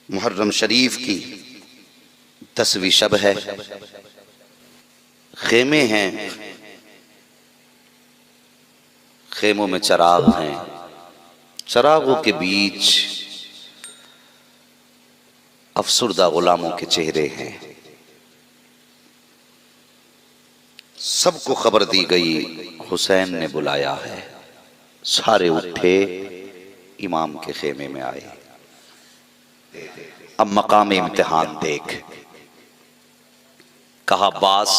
محرم شریف کی 10ویں شب ہے، خیمے ہیں، خیموں میں چراغ ہیں، چراغوں کے بیچ افسردہ غلاموں کے چہرے ہیں۔ سب کو خبر دی گئی حسین نے بلایا ہے، سارے اٹھے امام کے خیمے میں آئے۔ اب مقام امتحان دیکھ، کہا باس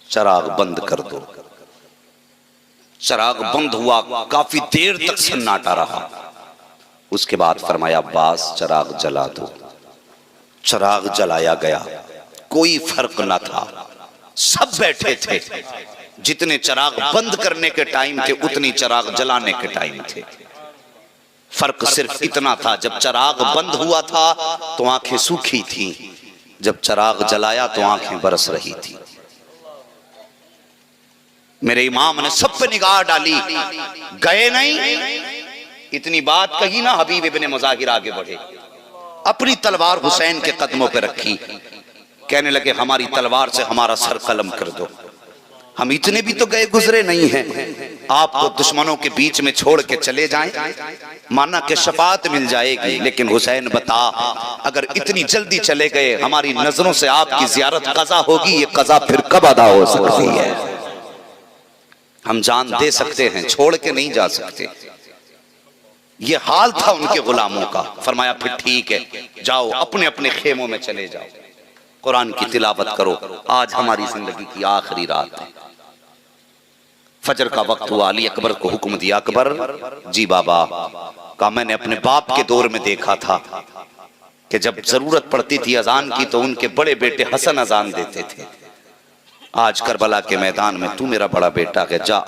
چراغ بند کر دو۔ چراغ بند ہوا، کافی دیر تک سناٹا رہا، اس کے بعد فرمایا باس چراغ جلا دو۔ چراغ جلایا گیا، کوئی فرق نہ تھا، سب بیٹھے تھے، جتنے چراغ بند کرنے کے ٹائم تھے اتنی چراغ جلانے کے ٹائم تھے۔ فرق صرف اتنا تھا، جب چراغ بند ہوا تھا تو آنکھیں سوکھی تھیں، جب چراغ جلایا تو آنکھیں برس رہی تھی۔ میرے امام نے سب پہ نگاہ ڈالی، گئے نہیں، اتنی بات کہی نا، حبیب ابن مظاہر آگے بڑھے، اپنی تلوار حسین کے قدموں پہ رکھی، کہنے لگے ہماری تلوار سے ہمارا سر قلم کر دو، ہم اتنے بھی تو گئے گزرے نہیں ہیں، آپ کو دشمنوں کے بیچ میں چھوڑ کے چلے جائیں، مانا کہ شفاعت مل جائے گی، لیکن حسین بتا اگر اتنی جلدی چلے گئے ہماری نظروں سے آپ کی زیارت قضا ہوگی، یہ قضا پھر کب ادا ہو سکتی ہے؟ ہم جان دے سکتے ہیں، چھوڑ کے نہیں جا سکتے۔ یہ حال تھا ان کے غلاموں کا۔ فرمایا پھر ٹھیک ہے، جاؤ اپنے اپنے خیموں میں چلے جاؤ، قرآن کی تلاوت کرو، آج ہماری زندگی کی آخری رات ہے۔ فجر کا وقت ہوا، علی اکبر کو حکم دیا، اکبر جی بابا، کہا میں نے اپنے باپ کے دور میں دیکھا تھا کہ جب ضرورت پڑتی تھی اذان کی تو ان کے بڑے بیٹے حسن اذان دیتے تھے، آج کربلا کے میدان میں تو میرا بڑا بیٹا ہے، جا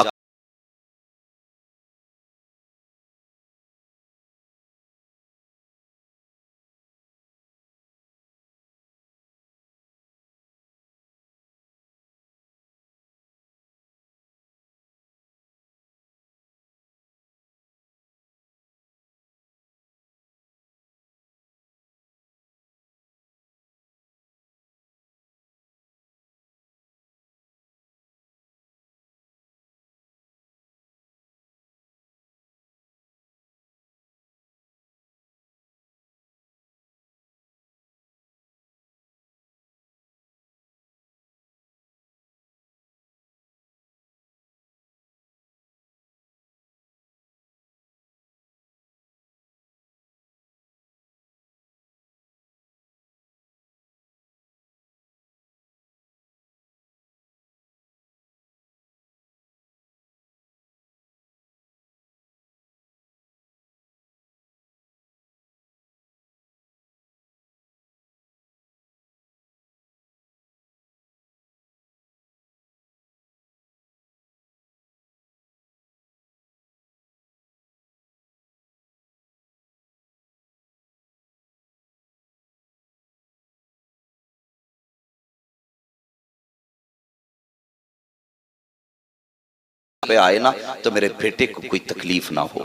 پہ آئے نا تو میرے بیٹے کو کوئی تکلیف نہ ہو۔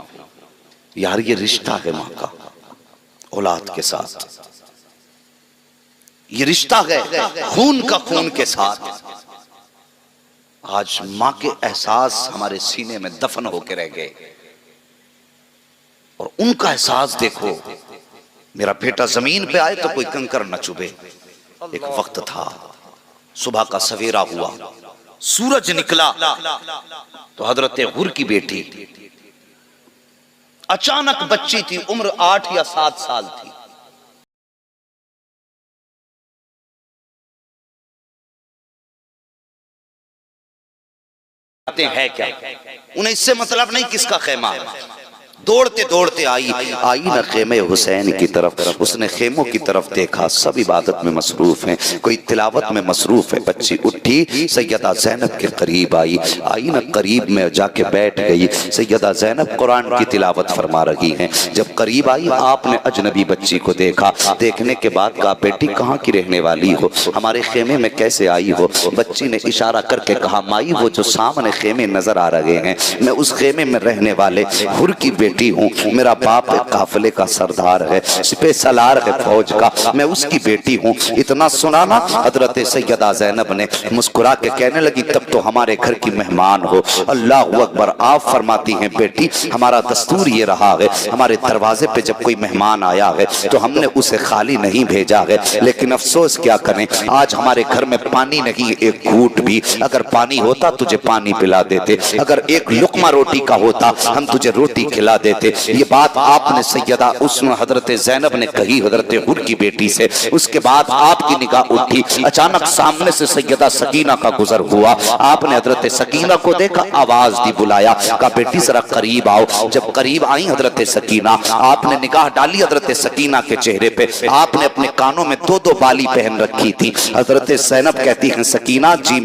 یار یہ رشتہ ہے ماں کا اولاد کے ساتھ، یہ رشتہ ہے خون کا خون کے ساتھ۔ آج ماں کے احساس ہمارے سینے میں دفن ہو کے رہ گئے، اور ان کا احساس دیکھو، میرا بیٹا زمین پہ آئے تو کوئی کنکر نہ چبھے۔ ایک وقت تھا، صبح کا سویرا ہوا، سورج نکلا تو حضرت غر کی بیٹی اچانک بچی تھی، عمر 8 یا 7 سال تھی، ہے کیا انہیں اس سے مطلب نہیں کس کا خیمہ، دوڑتے دوڑتے آئی نہ خیمے حسین کی طرف، اس نے خیموں کی طرف دیکھا، سب عبادت میں مصروف ہیں، کوئی تلاوت میں مصروف ہے۔ بچی اٹھی، سیدہ زینب کے قریب آئی نہ قریب میں جا کے بیٹھ گئی۔ سیدہ زینب قرآن کی تلاوت فرما رہی ہیں، جب قریب آئی آپ نے اجنبی بچی کو دیکھا، دیکھنے کے بعد کہا بیٹی کہاں کی رہنے والی ہو، ہمارے خیمے میں کیسے آئی ہو؟ بچی نے اشارہ کر کے کہا مائی وہ جو سامنے خیمے نظر آ رہے ہیں میں اس خیمے میں رہنے والے حر کی بیٹی بیٹی ہوں، میرا باپ ایک قافلے کا سردار ہے، سپہ سالار ہے فوج کا، میں اس کی بیٹی ہوں۔ اتنا سنا نا، حضرت سیدہ زینب نے مسکرا کے کہنے لگی تب تو ہمارے گھر کی مہمان ہو۔ اللہ اکبر۔ آپ فرماتی ہیں بیٹی ہمارا دستور یہ رہا ہے، ہمارے دروازے پہ جب کوئی مہمان آیا ہے تو ہم نے اسے خالی نہیں بھیجا ہے، لیکن افسوس کیا کریں آج ہمارے گھر میں پانی نہیں ایک گھوٹ بھی، اگر پانی ہوتا تجھے پانی پلا دیتے، اگر ایک لقمہ روٹی کا ہوتا ہم تجھے روٹی کھلا دیتے۔ یہ بات آپ نے سیدہ حضرت زینب نے کہی حضرت حر کی بیٹی سے۔ اس کے بعد آپ کی نگاہ اٹھی، اچانک سامنے سے سیدہ سکینہ کا گزر ہوا، آپ نے حضرت سکینہ کو دیکھا، آواز دی، بلایا، کہا بیٹی ذرا قریب آؤ۔ جب قریب آئیں حضرت سکینہ، آپ نے نگاہ ڈالی حضرت سکینہ کے چہرے پہ، آپ نے اپنے کانوں میں دو دو بالی پہن رکھی تھی۔ حضرت زینب کہتی ہیں سکینہ جی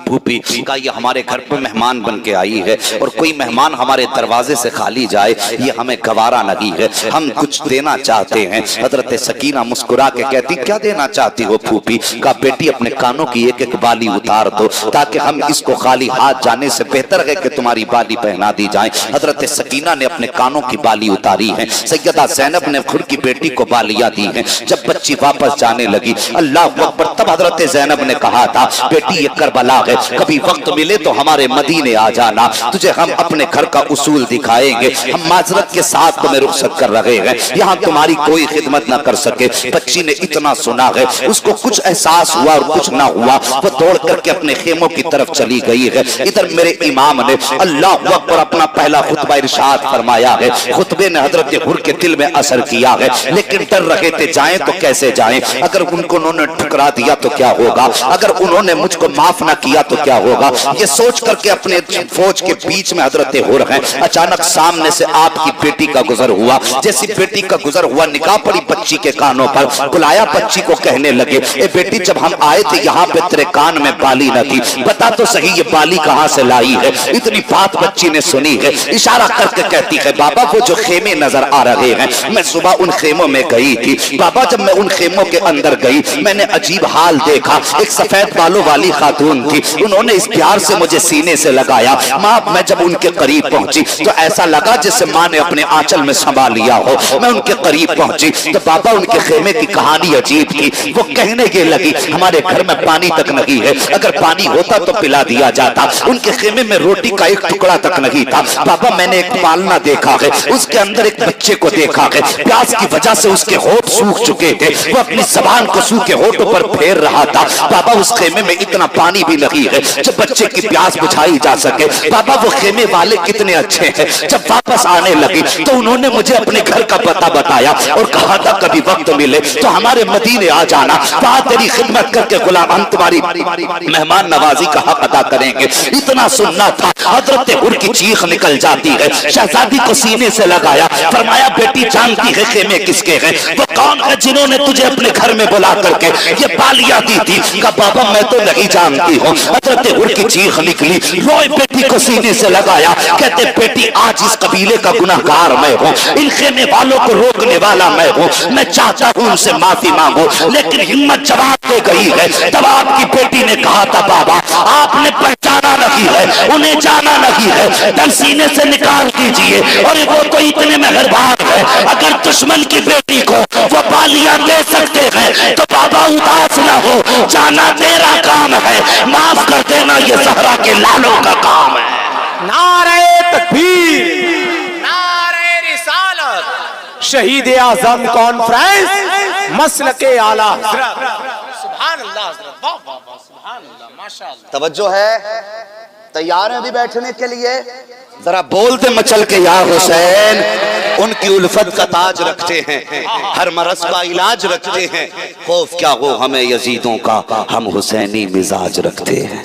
پھوپھی، کہا یہ ہمارے گھر پہ مہمان بن کے آئی ہے، اور کوئی مہمان ہمارے دروازے سے خالی جائے یہ ہمیں گوارا نہیں ہے، ہم کچھ دینا چاہتے ہیں۔ حضرت سکینہ مسکرا کے کہتی کیا دینا چاہتی ہو پھوپھی؟ کہا بیٹی اپنے کانوں کی ایک ایک بالی اتار دو تاکہ ہم اس کو خالی ہاتھ جانے سے بہتر ہے کہ تمہاری بالی پہنا دی جائیں۔ حضرت سکینہ نے اپنے کانوں کی بالی اتاری ہے، سیدہ زینب نے خود کی بیٹی کو بالیاں دی ہیں۔ جب بچی واپس جانے لگی اللہ اکبر، تب حضرت زینب نے کہا تھا بیٹی یہ کربلا ہے، کبھی وقت ملے تو ہمارے مدینے آ جانا، تجھے ہم اپنے گھر کا اصول دکھائیں گے، ہم معذرت کے ساتھ تمہیں رخصت کر رہے ہیں، یہاں تمہاری کوئی خدمت نہ کر سکے۔ بچی نے اتنا سنا ہے، اس کو کچھ احساس ہوا اور کچھ نہ ہوا، وہ دوڑ کر کے اپنے خیموں کی طرف چلی گئی ہے۔ ادھر میرے امام نے اللہ اکبر اپنا پہلا خطبہ ارشاد فرمایا ہے، خطبے نے حضرت حر کے دل میں اثر کیا ہے، لیکن ڈر رہے تھے جائیں تو کیسے جائیں، اگر ان کو انہوں نے ٹھکرا دیا تو کیا ہوگا، اگر انہوں نے مجھ کو معاف نہ کیا تو کیا ہوگا، یہ سوچ کر کے اپنے فوج کے بیچ میں حضرت حر ہیں۔ اچانک سامنے سے آپ کی بیٹی کا گزر ہوا، جیسی بیٹی کا گزر ہوا نگاہ پڑی بچی کے کانوں پر، بلایا بچی کو، کہنے لگے اے بیٹی جب ہم آئے تھے یہاں پہ تیرے کان میں بالی نہ تھی، بتا تو صحیح یہ بالی کہاں سے لائی ہے؟ اتنی بات بچی نے سنی ہے، اشارہ کر کے کہتی ہے بابا وہ جو خیمے نظر آ رہے ہیں میں صبح ان خیموں میں گئی تھی، بابا جب میں ان خیموں کے اندر گئی میں نے عجیب حال دیکھا، ایک سفید بالوں والی خاتون تھی، انہوں نے اس پیار سے مجھے سینے سے لگایا، ماں میں جب ان کے قریب پہنچی تو ایسا لگا جسے ماں نے اپنے آنچل میں سنبھال لیا ہو، میں ان کے قریب پہنچی تو بابا ان کے خیمے کی کہانی عجیب تھی، وہ کہنے یہ لگی ہمارے گھر میں پانی تک نہیں ہے، اگر پانی ہوتا تو پلا دیا جاتا، ان کے خیمے میں روٹی کا ایک ٹکڑا تک نہیں تھا، بابا میں نے ایک پالنا دیکھا ہے، اس کے اندر ایک بچے کو دیکھا ہے، پیاس کی وجہ سے اس کے ہونٹ سوکھ چکے تھے، وہ اپنی زبان کو سوکھے ہونٹوں پر پھیر رہا تھا، بابا اس خیمے میں اتنا پانی بھی نہیں ہے جب بچے کی پیاس بجھائی جا سکے، بابا وہ خیمے والے کتنے اچھے ہیں، جب واپس آنے لگی تو انہوں نے مجھے اپنے گھر کا پتہ بتایا اور کہا تھا کبھی وقت ملے تو ہمارے مدینے آ جانا، وہاں تیری خدمت کر کے غلام ہم تمہاری مہمان نوازی کا حق ادا کریں گے۔ اتنا سننا تھا حضرت حر کی چیخ نکل جاتی ہے، شہزادی کو سینے سے لگایا، فرمایا بیٹی جانتی ہے خیمے کس کے ہیں، وہ کون ہے جنہوں نے تجھے اپنے گھر میں بلا کر کے یہ بالیاں دی تھی؟ کہا بابا میں تو نہیں جانتی ہوں۔ حضرت حر کی چیخ نکلی، روئے بیٹی کو سینے سے لگایا، کہتے بیٹی آج اس قبیلے کا گناہگار میں ہوں، ان خیمے والوں کو روکنے والا میں ہوں، میں چاہتا ہوں ان سے معافی مانگو، لیکن ہمت جواب دے گئی ہے۔ تب آپ کی بیٹی نے کہا تھا بابا آپ نے پہچانا نہیں ہے، انہیں جانا نہیں ہے، دم سینے سے نکال دیجئے، اور وہ تو اتنے مہربان ہے اگر دشمن کی بیٹی کو وہ بالیاں دے سکتے ہیں تو بابا اداس نہ ہو، جانا تیرا کام ہے، معاف کر دینا یہ زہرا کے لالوں کا کام ہے۔ نعرہ تکبیر، نعرہ رسالت، شہید اعظم کانفرنس، مسلک اعلیٰ حضرت، سبحان اللہ حضرت، واہ واہ واہ، سبحان اللہ، ماشاءاللہ۔ توجہ ہے، تیار ہیں بھی بیٹھنے کے لیے؟ ذرا بولتے مچل کے یا حسین، ان کی الفت کا تاج رکھتے ہیں، ہر مرض کا علاج رکھتے ہیں، خوف کیا ہو ہمیں یزیدوں کا، ہم حسینی مزاج رکھتے ہیں۔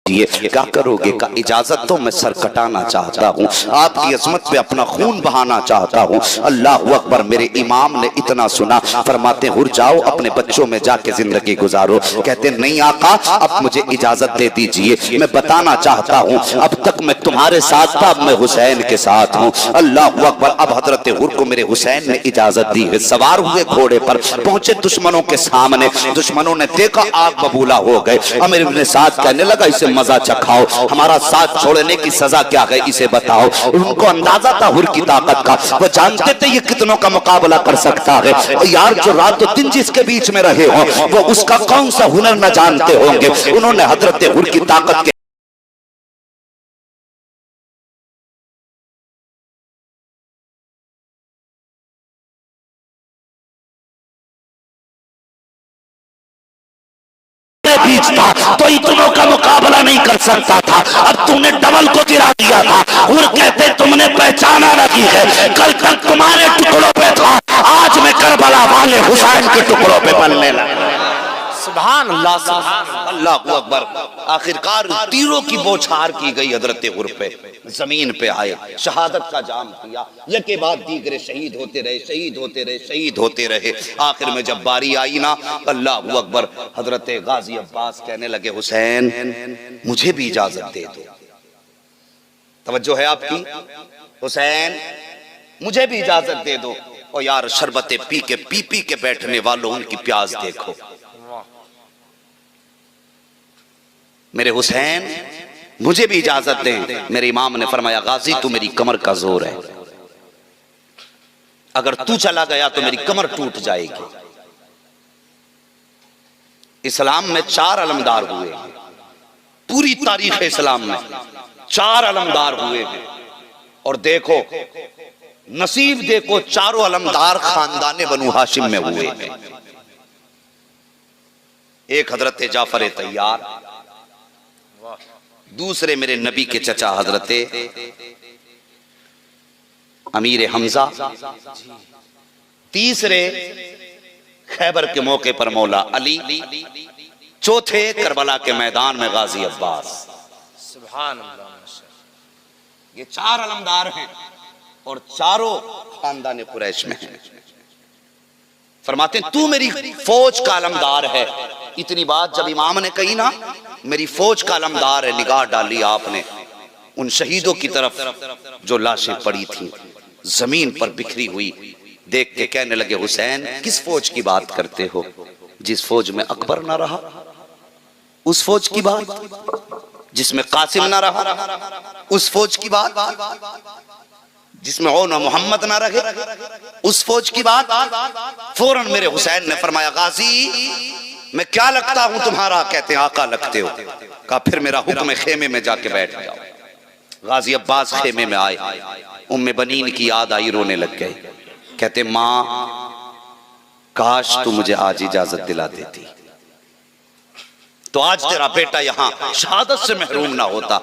کیا کرو گے؟ کا اجازت تو میں سر کٹانا چاہتا ہوں، آپ کی عظمت پہ اپنا خون بہانا چاہتا ہوں۔ اللہ اکبر۔ میرے امام نے اتنا سنا، فرماتے ہر جاؤ اپنے بچوں میں جا کے زندگی گزارو۔ کہتے نہیں آقا اب مجھے اجازت دے دیجئے، میں بتانا چاہتا ہوں اب تک میں تمہارے ساتھ تھا، اب میں حسین کے ساتھ ہوں۔ اللہ اکبر۔ اب حضرت ہر کو میرے حسین نے اجازت دی ہے، سوار ہوئے گھوڑے پر پہنچے دشمنوں کے سامنے، دشمنوں نے دیکھا آگ ببولا ہو گئے۔ امیر ابن سعد کہنے لگا اسے مزہ چکھاؤ، ہمارا ساتھ چھوڑنے کی سزا کیا ہے اسے بتاؤ۔ ان کو اندازہ تھا ہر کی طاقت کا، وہ جانتے تھے یہ کتنوں کا مقابلہ کر سکتا ہے۔ یار جو رات و دن جس کے بیچ میں رہے ہوں وہ اس کا کون سا ہنر نہ جانتے ہوں گے۔ انہوں نے حضرت ہر کی طاقت کے بیچ تھا تو اتنوں کا مقابلہ نہیں کر سکتا تھا، اب تم نے ڈبل کو گرا دیا تھا۔ اور کہتے تم نے پہچانا نہیں ہے، کل تک تمہارے ٹکڑوں پہ تھا، آج میں کربلا والے حسین کے ٹکڑوں پہ بننے لگا۔ سبحان اللہ، سبحان اللہ اکبر۔ آخرکار تیروں کی بوچھار کی گئی حضرت ہر پہ، زمین پہ آئے، شہادت کا جام پیا، یکے بعد دیگرے شہید ہوتے رہے، شہید ہوتے رہے، شہید ہوتے رہے۔ آخر میں جب باری آئی نا، اللہ اکبر، حضرت غازی عباس کہنے لگے حسین مجھے بھی اجازت دے دو۔ توجہ ہے آپ کی؟ حسین مجھے بھی اجازت دے دو۔ اور یار شربت پی کے بیٹھنے والوں ان کی پیاس دیکھو۔ میرے حسین مجھے بھی اجازت دیں۔ میرے امام نے فرمایا غازی تو میری کمر کا زور ہے، اگر تو چلا گیا تو میری کمر ٹوٹ جائے گی۔ اسلام میں 4 علمدار ہوئے ہیں، پوری تاریخ اسلام میں 4 علمدار ہوئے ہیں، اور دیکھو نصیب دیکھو 4 علمدار خاندان بنو ہاشم میں ہوئے ہیں۔ ایک حضرت جعفر طیار، دوسرے میرے نبی کے چچا حضرت امیر حمزہ، تیسرے خیبر کے موقع پر مولا علی، چوتھے کربلا کے میدان میں غازی عباس۔ سبحان اللہ۔ یہ 4 علمدار ہیں اور چاروں خاندان قریش میں ہیں۔ فرماتے ہیں تو میری فوج کا علمدار ہے۔ اتنی بات جب امام نے کہی نا میری فوج کا علمدار ہے، نگاہ ڈالی آپ نے ان شہیدوں کی طرف جو لاشیں پڑی تھیں زمین پر بکھری ہوئی، دیکھ کے کہنے لگے حسین کس فوج کی بات کرتے ہو؟ جس فوج میں اکبر نہ رہا اس فوج کی بات، جس میں قاسم نہ رہا اس فوج کی بات، جس میں عون و محمد نہ رہے اس فوج کی بات۔ فوراً میرے حسین نے فرمایا غازی میں کیا لگتا ہوں تمہارا؟ کہتے ہیں آقا لگتے ہو۔ کہا پھر میرا حکم ہے خیمے میں جا کے بیٹھ جاؤ۔ غازی عباس خیمے میں آئے، ام بنین کی یاد آئی، رونے لگ گئے۔ کہتے ماں کاش تو مجھے آج اجازت دلا دیتی تو آج تیرا بیٹا یہاں شہادت سے محروم نہ ہوتا۔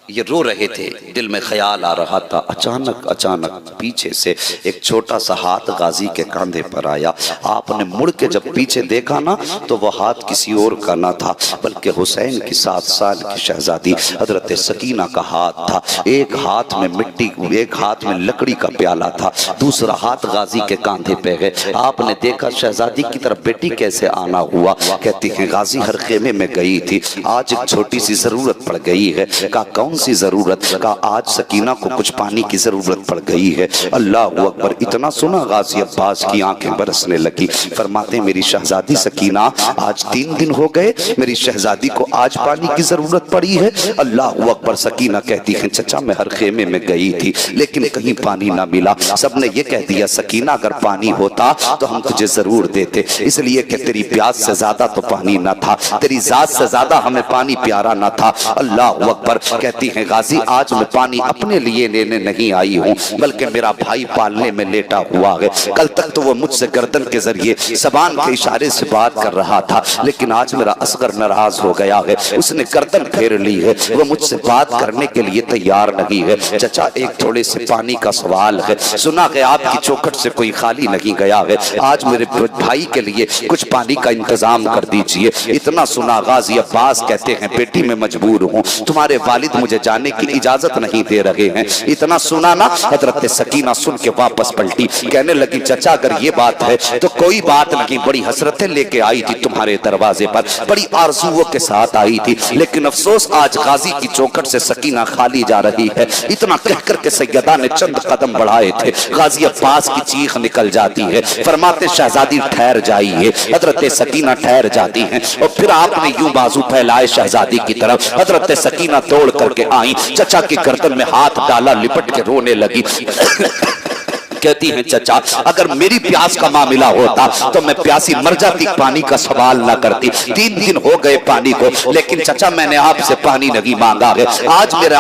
یہ رو رہے تھے، دل میں خیال آ رہا تھا۔ اچانک پیچھے سے ایک چھوٹا سا ہاتھ غازی کے کاندھے پر آیا۔ آپ نے مڑ کے جب پیچھے دیکھا نا تو وہ ہاتھ کسی اور کا نہ تھا بلکہ حسین کی 7 سال کی شہزادی حضرت سکینہ کا ہاتھ تھا۔ ایک ہاتھ میں مٹی، ایک ہاتھ میں لکڑی کا پیالہ تھا، دوسرا ہاتھ غازی کے کاندھے پہ ہے۔ آپ نے دیکھا شہزادی کی طرف بیٹی کیسے آنا ہوا؟ کہتی ہیں غازی ہر خیمے میں گئی تھی، آج ایک چھوٹی سی ضرورت پڑ گئی ہے۔ کہا کون سی ضرورت؟ کہا آج سکینہ کو کچھ پانی کی ضرورت پڑ گئی ہے۔ اللہ اکبر۔ اتنا سنا غازی عباس کی آنکھیں برسنے لگی۔ فرماتے میری شہزادی سکینہ آج 3 دن ہو گئے میری شہزادی کو آج پانی کی ضرورت پڑی ہے۔ اللہ اکبر۔ سکینہ کہتی ہے چچا میں ہر خیمے میں گئی تھی لیکن کہیں پانی نہ ملا، سب نے یہ کہہ دیا سکینہ اگر پانی ہوتا تو ہم تجھے ضرور دیتے، اس لیے کہ تیری پیاس سے زیادہ تو پانی نہ تھا، تیری ذات سے زیادہ ہمیں پانی پیارا نہ تھا۔ اللہ اکبر۔ کہتی کہتی ہیں غازی آج میں پانی اپنے لیے لینے نہیں آئی ہوں بلکہ میرا بھائی پالنے میں لیٹا ہوا ہے. کل تک تو وہ مجھ سے گردن کے ذریعے زبان کے اشارے سے بات کر رہا تھا لیکن آج میرا اصغر ناراض ہو گیا ہے, اس نے گردن پھیر لی ہے, وہ مجھ سے بات کرنے کے لیے تیار نہیں ہے. چچا ایک تھوڑے سے پانی کا سوال ہے, سنا کہ آپ کی چوکھٹ سے کوئی خالی نہیں گیا ہے, آج میرے بھائی کے لیے کچھ پانی کا انتظام کر دیجئے. اتنا سنا غازی عباس کہتے ہیں بیٹی میں مجبور ہوں, تمہارے والد مجھے جانے کی اجازت نہیں دے رہے ہیں. اتنا سنا نا حضرت سکینہ سن کے واپس پلٹی, کہنے لگی چچا اگر یہ بات ہے تو کوئی بات نہیں, بڑی حسرتیں لے کے آئی تھی تمہارے دروازے پر, بڑی آرزوؤں کے ساتھ آئی تھی, لیکن افسوس آج غازی کی چوکھٹ سے سکینہ خالی جا رہی ہے. اتنا کہہ کر کے سیدہ نے چند قدم بڑھائے تھے, غازی عباس کی چیخ نکل جاتی ہے, فرماتے شہزادی ٹھہر جائیے. حضرت سکینہ ٹھہر جاتی ہیں اور پھر آپ نے یوں بازو پھیلائے شہزادی کی طرف. حضرت سکینہ دوڑ کر کے آئیں, چچا کی گردن میں ہاتھ ڈالا, لپٹ کے رونے لگی. کہتی ہیں چچا اگر میری پیاس کا معاملہ ہوتا تو میں پیاسی مر جاتی, پانی کا سوال نہ کرتی. 3 دن ہو گئے پانی کو, لیکن چچا میں نے آپ سے پانی نہیں مانگا ہے. آج میرا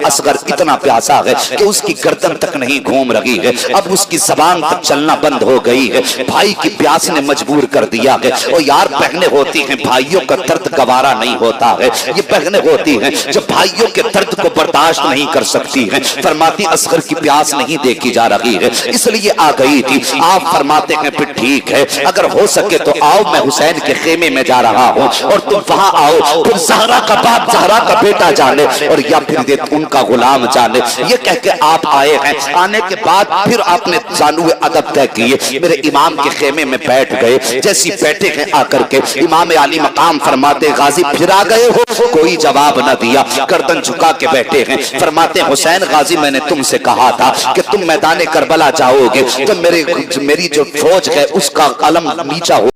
اصغر اتنا پیاسا ہے کہ اس کی گردن تک نہیں گھوم رہی ہے, اب اس کی زبان تک چلنا بند ہو گئی ہے. بھائی کی پیاس نے مجبور کر دیا ہے. اور یار بہنیں ہوتی ہیں, بھائیوں کا درد گوارا نہیں ہوتا ہے. یہ بہنیں ہوتی ہیں جو بھائیوں کے درد کو برداشت نہیں کر سکتی ہیں. فرماتی اصغر کی پیاس نہیں دیکھی جا رہی ہے اس لیے آ گئی تھی. آپ فرماتے ہیں پھر ٹھیک ہے, اگر ہو سکے تو آؤ, میں حسین کے خیمے میں جا رہا ہوں اور تم وہاں آؤ, پھر زہرا کا باپ زہرا کا بیٹا جانے اور یا پھر ان کا غلام جانے. یہ کہہ کے آپ آئے ہیں. آنے کے بعد پھر آپ نے زانوے ادب طے کیے, میرے امام کے خیمے میں بیٹھ گئے. جیسی بیٹھے ہیں آ کر کے امام علی مقام فرماتے غازی پھر آ گئے ہو, کوئی جواب نہ دیا, گردن جھکا کے بیٹھے ہیں. فرماتے حسین غازی میں نے تم سے کہا تھا کہ تم میدان کربلا جاؤ گے تو میری جو فوج ہے اس کا علم نیچا ہو.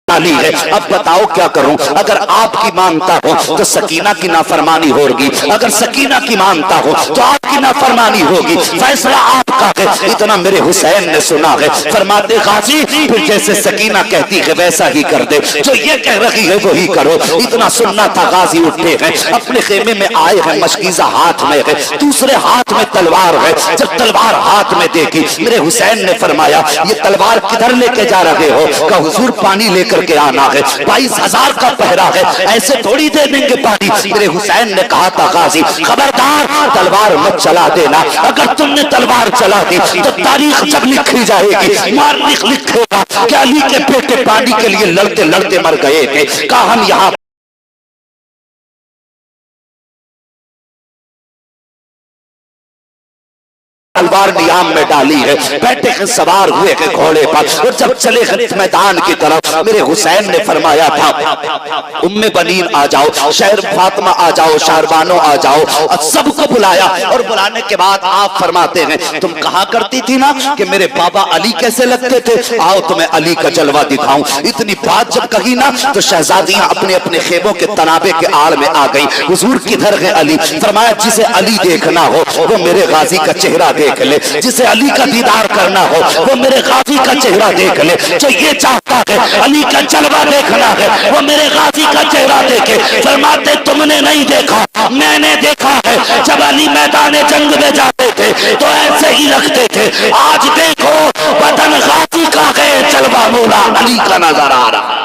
ہے. اب بتاؤ کیا کروں, اگر آپ کی مانتا ہو تو سکینہ کی نافرمانی ہوگی, اگر سکینہ کی مانتا ہو تو آپ کی نافرمانی ہوگی, فیصلہ آپ کا ہے. اتنا میرے حسین نے سنا ہے. فرماتے غازی پھر جیسے سکینہ کہتی ہے ویسا ہی کر دے, جو یہ کہہ رہی ہے وہی کرو. اتنا سننا تھا. غازی اٹھے ہیں, اپنے خیمے میں آئے ہیں, مشکیزہ ہاتھ میں ہے, دوسرے ہاتھ میں تلوار ہے. جب تلوار ہاتھ میں دیکھی میرے حسین نے فرمایا یہ تلوار کدھر لے کے جا رہے ہو؟ کہ حضور پانی لے کر کے آنا ہے, 22,000 کا پہرا ہے, ایسے تھوڑی دے دیں گے پانی. میرے حسین نے کہا تھا غازی خبردار تلوار مت چلا دینا, اگر تم نے تلوار چلا دی تو تاریخ جب لکھی جائے گی مورخ لکھے گا کہ علی کے بیٹے پانی کے لیے لڑتے لڑتے مر گئے تھے. کہا ہم یہاں تلوار نیام میں ڈالی ہے, بیٹھے ہیں سوار ہوئے ہیں گھوڑے پر, اور جب چلے ہیں میدان کی طرف میرے حسین نے فرمایا تھا ام بنین آ جاؤ, شہر فاطمہ آ جاؤ, شہربانو آ جاؤ, اور سب کو بلایا. اور بلانے کے بعد آپ فرماتے ہیں تم کہا کرتی تھی نا کہ میرے بابا علی کیسے لگتے تھے, آؤ تمہیں علی کا جلوہ دکھاؤں. اتنی بات جب کہی نا تو شہزادیاں اپنے اپنے خیموں کے تنابے کے آڑ میں آ گئی. حضور کدھر ہے علی؟ فرمایا جسے علی دیکھنا ہو وہ میرے غازی کا چہرہ دیکھ لے, جسے علی کا دیدار کرنا ہو وہ میرے غازی کا چہرہ دیکھ لے, جو یہ چاہتا ہے علی کا جلوہ دیکھنا ہے وہ میرے غازی کا چہرہ دیکھے. فرماتے تم نے نہیں دیکھا, میں نے دیکھا ہے. جب علی میدان جنگ میں جاتے تھے تو ایسے ہی رکھتے تھے. آج دیکھو بدن غازی کا ہے, جلوہ مولا علی کا نظر آ رہا.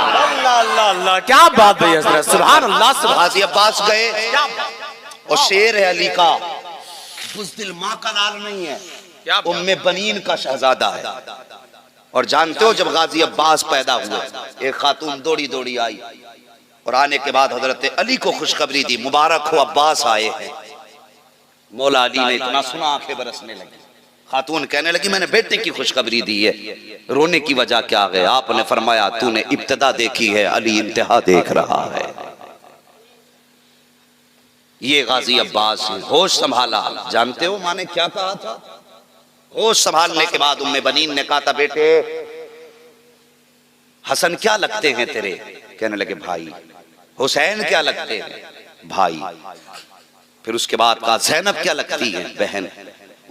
اللہ اللہ کیا بات ہے حضرت, سبحان اللہ. غازی عباس گئے اور شیر ہے علی کا, بزدل ماں کا نام نہیں ہے, ام بنین کا شہزادہ ہے. اور جانتے ہو جب غازی عباس پیدا ہوئے ایک خاتون دوڑی دوڑی آئی اور آنے کے بعد حضرت علی کو خوشخبری دی, مبارک ہو عباس آئے ہیں. مولا علی نے اتنا سنا آنکھیں برسنے لگی. خاتون کہنے لگی میں نے بیٹے کی خوشخبری دی ہے, رونے کی وجہ کیا ہے؟ آپ نے فرمایا تو نے ابتدا دیکھی ہے, علی انتہا دیکھ رہا ہے. یہ غازی عباس نے ہوش سنبھالا. جانتے ہو ماں نے کیا کہا تھا؟ ہوش سنبھالنے کے بعد ام بنین نے کہا تھا بیٹے حسن کیا لگتے ہیں تیرے؟ کہنے لگے بھائی. حسین کیا لگتے ہیں؟ بھائی. پھر اس کے بعد کہا زینب کیا لگتی ہیں؟ بہن.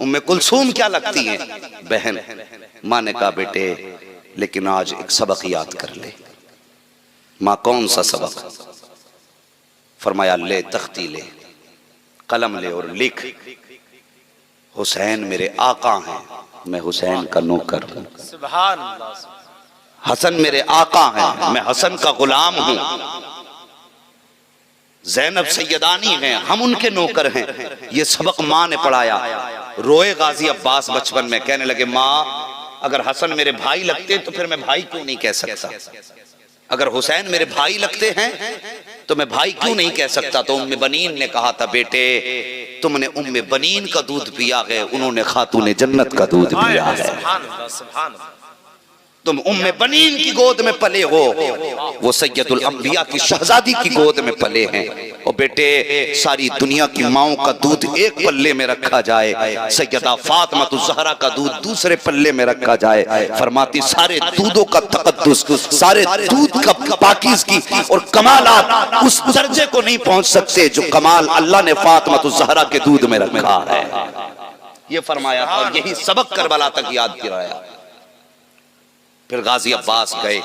ام کلثوم کیا لگتی ہیں؟ بہن. ماں نے کہا بیٹے لیکن آج ایک سبق یاد کر لے. ماں کون سا سبق؟ فرمایا لے تختی لے, قلم لے اور لکھ, حسین میرے آقا ہیں, میں حسین کا نوکر ہوں. سبحان اللہ. حسن میرے آقا ہیں, میں حسن کا غلام ہوں. زینب سیدانی ہیں, ہم ان کے نوکر ہیں. یہ سبق ماں نے پڑھایا. روئے غازی عباس بچپن میں, کہنے لگے ماں اگر حسن میرے بھائی لگتے تو پھر میں بھائی کیوں نہیں کہہ سکتا؟ اگر حسین میرے بھائی لگتے ہیں تو میں بھائی کیوں نہیں کہہ سکتا؟ تو ام بنین نے کہا تھا بیٹے تم نے ام بنین کا دودھ پیا ہے, انہوں نے خاتون جنت کا دودھ پیا ہے. سبحان اللہ. سبحان اللہ. تم ام بنین کی گود میں پلے ہو, وہ سید الانبیاء کی شہزادی کی گود میں پلے ہیں. اور بیٹے ساری دنیا کی ماؤں کا دودھ ایک پلے میں رکھا جائے, سیدہ فاطمہ الزہرا کا دودھ دوسرے پلے میں رکھا جائے. فرماتی سارے دودھوں کا تقدس, سارے دودھ کا پاکیزگی اور کمالات اس درجے کو نہیں پہنچ سکتے جو کمال اللہ نے فاطمہ الزہرا کے دودھ میں رکھا ہے. یہ فرمایا تھا اور یہی سبق کربلا تک یاد کرایا. پھر غازی عباس گئے,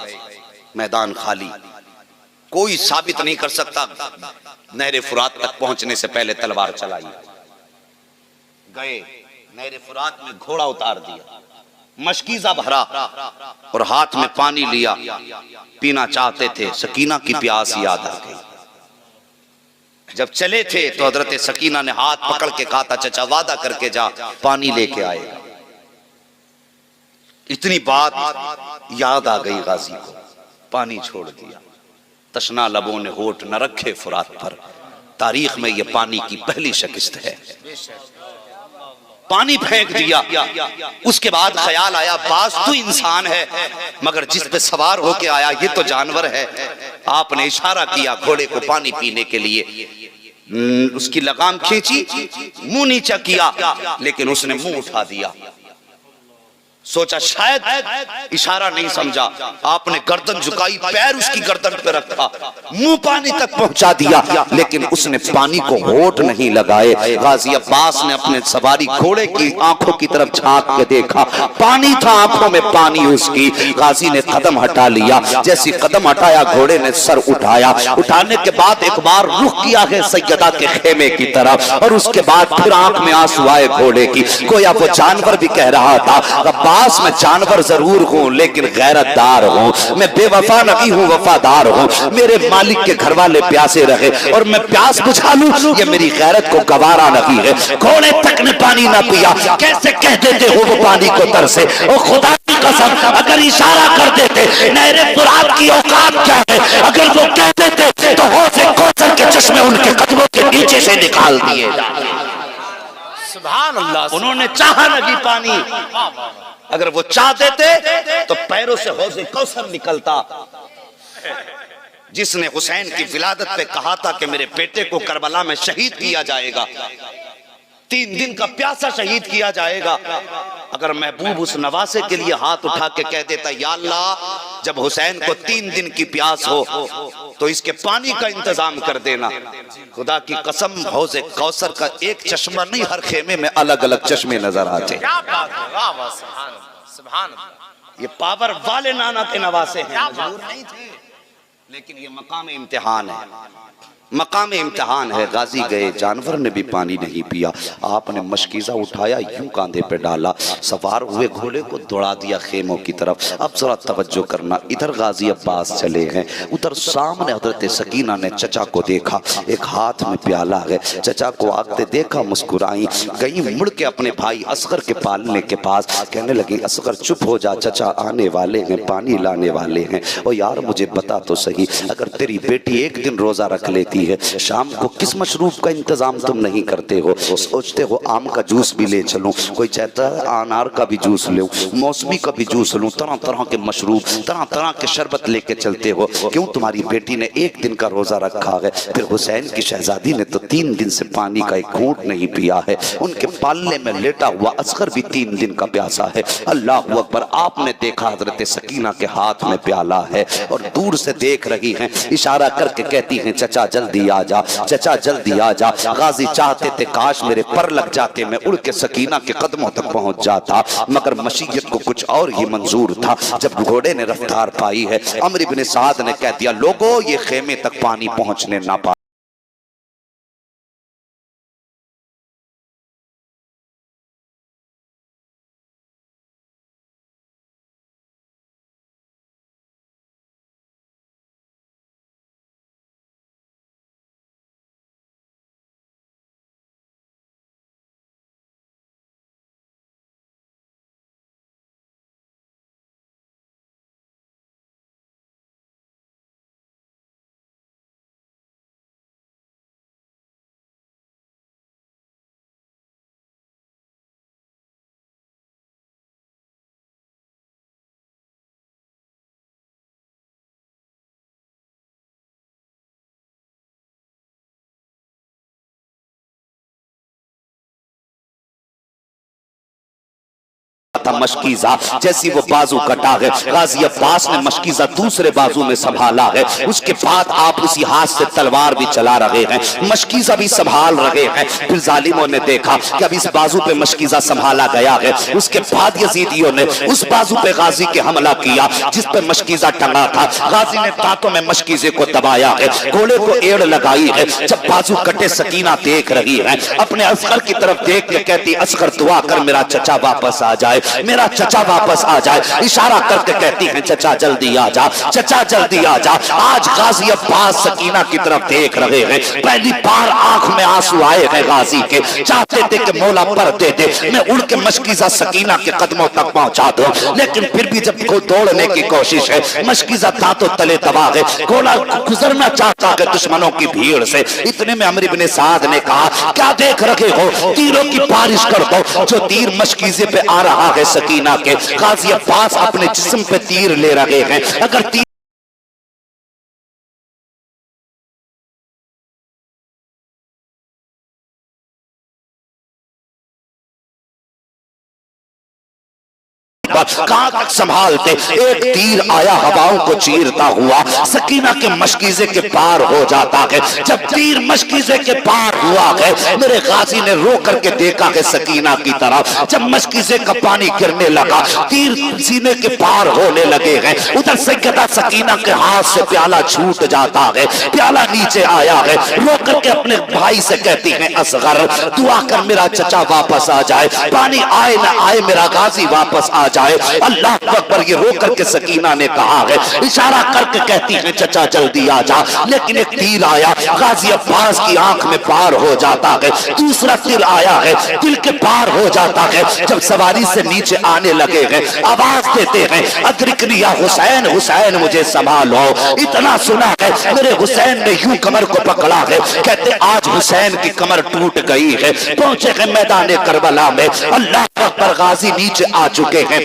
میدان خالی, کوئی ثابت نہیں کر سکتا. نہر فرات تک پہنچنے سے پہلے تلوار چلائی. گئے نہر فرات میں گھوڑا اتار دیا, مشکیزہ بھرا اور ہاتھ میں پانی لیا. پینا چاہتے تھے, سکینہ کی پیاس یاد آ گئی. جب چلے تھے تو حضرت سکینہ نے ہاتھ پکڑ کے کہا تھا چچا وعدہ کر کے جا پانی لے کے آئے. اتنی بات یاد آ گئی غازی کو, پانی چھوڑ دیا. تشنا لبوں نے ہونٹ نہ رکھے فرات پر. تاریخ میں یہ پانی کی پہلی شکست ہے. پانی پھینک دیا. اس کے بعد خیال آیا باز تو انسان ہے مگر جس پہ سوار ہو کے آیا یہ تو جانور ہے. آپ نے اشارہ کیا گھوڑے کو پانی پینے کے لیے. اس کی لگام کھینچی, منہ نیچا کیا, لیکن اس نے منہ اٹھا دیا. سوچا شاید اشارہ نہیں سمجھا. آپ نے گردن جھکائی, پیر اس کی گردن پہ رکھا, منہ پانی تک پہنچا دیا, لیکن اس نے پانی کو ہونٹ نہیں لگائے. غازی عباس نے اپنے سواری گھوڑے کی آنکھوں کی طرف جھانک کے دیکھا, پانی تھا آنکھوں میں, پانی اس کی. غازی نے قدم ہٹا لیا. جیسی قدم ہٹایا گھوڑے نے سر اٹھایا. اٹھانے کے بعد ایک بار رخ کیا ہے سیدہ کے خیمے کی طرف, اور اس کے بعد پھر آنکھ میں آنسو آئے گھوڑے کی. گویا وہ جانور بھی کہہ رہا تھا میں جانور ضرور ہوں لیکن غیرت دار ہوں, میں بے وفا نہیں ہوں وفادار ہوں. میرے مالک کے گھر والے پیاسے رہے اور میں پیاس بجھا لوں, یہ میری غیرت کو گوارا نہیں ہے. گھوڑے تک نے پانی نہ پیا, کیسے کہہ دیتے ہو وہ پانی کو ترسے؟ او خدا کی قسم اگر اشارہ کر دیتے نہر فرات کی اوقات کیا ہے, اگر وہ کہہ دیتے تو حوض کوثر کے چشمے ان کے قدموں کے نیچے سے نکال دیے جاتے. سبحان اللہ. انہوں نے چاہا نہیں پانی, اگر وہ چاہ دیتے تو پیروں سے حوض کوثر نکلتا. جس نے حسین کی ولادت پہ کہا تھا کہ میرے بیٹے کو کربلا میں شہید کیا جائے گا, 3 دن کا پیاسا شہید کیا جائے گا, اگر محبوب اس نواسے کے لیے ہاتھ اٹھا کے کہہ دیتا یا اللہ جب حسین کو 3 دن کی پیاس ہو تو اس کے پانی کا انتظام کر دینا. خدا کی قسم حوض کوثر کا ایک چشمہ نہیں, ہر خیمے میں الگ الگ چشمے نظر آتے. یہ پاور والے نانا کے نواسے ہیں, مجبور نہیں تھے, لیکن یہ مقام امتحان ہے. مقام امتحان ہے. غازی گئے, جانور نے بھی پانی نہیں پیا. آپ نے مشکیزہ اٹھایا, یوں کاندھے پہ ڈالا, سوار ہوئے گھوڑے کو دوڑا دیا خیموں کی طرف. اب ذرا توجہ کرنا, ادھر غازی عباس چلے ہیں, ادھر سامنے حضرت سکینہ نے چچا کو دیکھا, ایک ہاتھ میں پیالہ ہے. چچا کو آگتے دیکھا, مسکرائیں, کہیں مڑ کے اپنے بھائی اصغر کے پالنے کے پاس کہنے لگی اصغر چپ ہو جا, چچا آنے والے ہیں, پانی لانے والے ہیں. اور یار مجھے بتا تو صحیح, اگر تیری بیٹی ایک دن روزہ رکھ لیتی رہتی ہے، شام کو کس مشروب کا انتظام تم نہیں کرتے ہو؟ سوچتے ہو آم کا جوس بھی لے چلوں، کوئی چاہتا ہے انار کا بھی جوس لوں، موسمی کا بھی جوس لوں، طرح طرح کے مشروب، طرح طرح کے شربت لے کے چلتے ہو۔ کیوں؟ تمہاری بیٹی نے ایک دن کا روزہ رکھا ہے، پھر حسین کی شہزادی نے تو 3 دن سے پانی کا ایک گھونٹ نہیں پیا ہے، ان کے پالنے میں لیٹا ہوا اصغر بھی 3 دن کا پیاسا ہے۔ اللہ اکبر! آپ نے دیکھا حضرت سکینہ کے ہاتھ میں پیالہ ہے اور دور سے دیکھ رہی ہیں، اشارہ کر کے کہتی ہیں چچا جلدی آ جا، چچا جلدی آ جا۔ غازی چاہتے تھے کاش میرے پر لگ جاتے، میں اڑ کے سکینہ کے قدموں تک پہنچ جاتا، مگر مشیت کو کچھ اور ہی منظور تھا۔ جب گھوڑے نے رفتار پائی ہے، عمرو بن سعد نے کہہ دیا لوگو یہ خیمے تک پانی پہنچنے نہ پا تھا مشکیزہ، جیسی وہ بازو کٹا ہے، غازی عباس نے مشکیزہ دوسرے بازو میں سنبھالا ہے، اس کے بعد آپ اسی ہاتھ سے تلوار بھی چلا رہے ہیں، مشکیزہ بھی سنبھال رہے ہیں۔ پھر ظالموں نے دیکھا کہ اب اس بازو پہ مشکیزہ سنبھالا گیا ہے، اس کے بعد یزیدیوں نے اس بازو پہ غازی کے حملہ کیا جس پہ مشکیزہ ٹنگا تھا۔ غازی نے دانتوں میں مشکیزے کو دبایا ہے، گھوڑے کو ایڑ لگائی ہے۔ جب بازو کٹے سکینہ دیکھ رہی ہے، اپنے اصغر کی طرف دیکھ کے کہتی اصغر دعا کر میرا چچا واپس آ جائے، میرا چچا واپس آ جائے۔ اشارہ کر کے کہتی ہیں چچا جلدی آ جا، چچا جلدی آ جا۔ آج غازی عباس سکینہ کی طرف دیکھ رہے ہیں، پہلی بار آنکھ میں آنسو آئے ہیں غازی کے، چاہتے تھے کہ مولا پر دے دے، میں اڑ کے مشکیزہ سکینہ کے قدموں تک پہنچا دوں، لیکن پھر بھی جب کوئی دوڑنے کی کوشش ہے، مشکیزہ دانتوں تلے دبا ہے، گھوڑا گزرنا چاہتا ہے دشمنوں کی بھیڑ سے۔ اتنے میں عمرو بن سعد نے کہا کیا دیکھ رکھے ہو، تیروں کی بارش کر دو۔ جو تیر مشکیزے پہ آ رہا ہے سکینہ کے، غازی عباس اپنے جسم پہ تیر لے رہے ہیں، اگر تیر کہاں تک سنبھالتے، ایک تیر آیا ہواؤں کو چیرتا ہوا سکینہ کے مشکیزے کے پار ہو جاتا ہے۔ جب تیر مشکیزے کے پار ہوا ہے، میرے غازی نے رو کر کے دیکھا ہے سکینہ کی طرف، جب مشکیزے کا پانی گرنے لگا، تیر سینے کے پار ہونے لگے ہیں، ادھر سیدہ سکینہ کے ہاتھ سے پیالہ چھوٹ جاتا ہے، پیالہ نیچے آیا ہے، رو کر کے اپنے بھائی سے کہتی ہیں اصغر دعا کر میرا چچا واپس آ جائے، پانی آئے نہ آئے میرا غازی واپس آ جائے۔ اللہ اکبر! یہ رو کر کے سکینہ نے کہا ہے، اشارہ کر کے کہتی ہیں چچا جلدی آ جا، لیکن ایک تیر آیا غازی عباس کی آنکھ میں پار ہو جاتا ہے، دوسرا تیر آیا ہے دل کے پار ہو جاتا ہے۔ جب سواری سے نیچے آنے لگے ہیں، آواز دیتے ہیں ادرکنی یا حسین، حسین مجھے سنبھالو۔ اتنا سنا ہے میرے حسین نے یوں کمر کو پکڑا ہے، کہتے آج حسین کی کمر ٹوٹ گئی ہے۔ پہنچے ہیں میدان کربلا میں، اللہ اکبر! غازی نیچے آ چکے ہیں،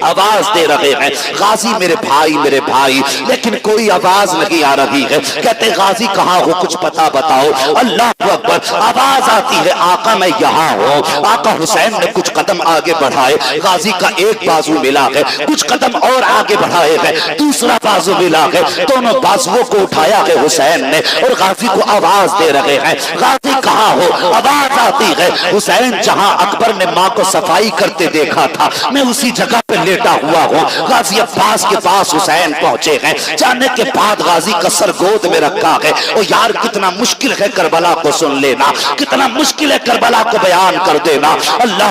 آواز دے رہے ہیں غازی میرے بھائی، میرے بھائی، لیکن کوئی آواز نہیں آ رہی ہے۔ کہتے غازی کہاں ہو، کچھ پتہ بتاؤ۔ اللہ اکبر! آواز آتی ہے آقا میں یہاں ہوں۔ آقا حسین نے کچھ قدم آگے بڑھائے، غازی کا ایک بازو ملا ہے، کچھ قدم اور آگے بڑھائے ہیں، دوسرا بازو ملا ہے، دونوں بازووں کو اٹھایا ہے حسین نے اور غازی کو آواز دے رہے ہیں غازی کہاں ہو۔ آواز آتی ہے حسین جہاں اکبر نے ماں کو صفائی کرتے دیکھا تھا میں اسی جگہ پہ لیٹا ہوا ہوں۔ غازی عباس کے پاس حسین پہنچے ہیں، جانے کے بعد غازی کا سر گود میں رکھا ہے۔ او یار کتنا مشکل ہے کربلا کو سن لینا، کتنا مشکل ہے کربلا کو بیان کر دینا۔ اللہ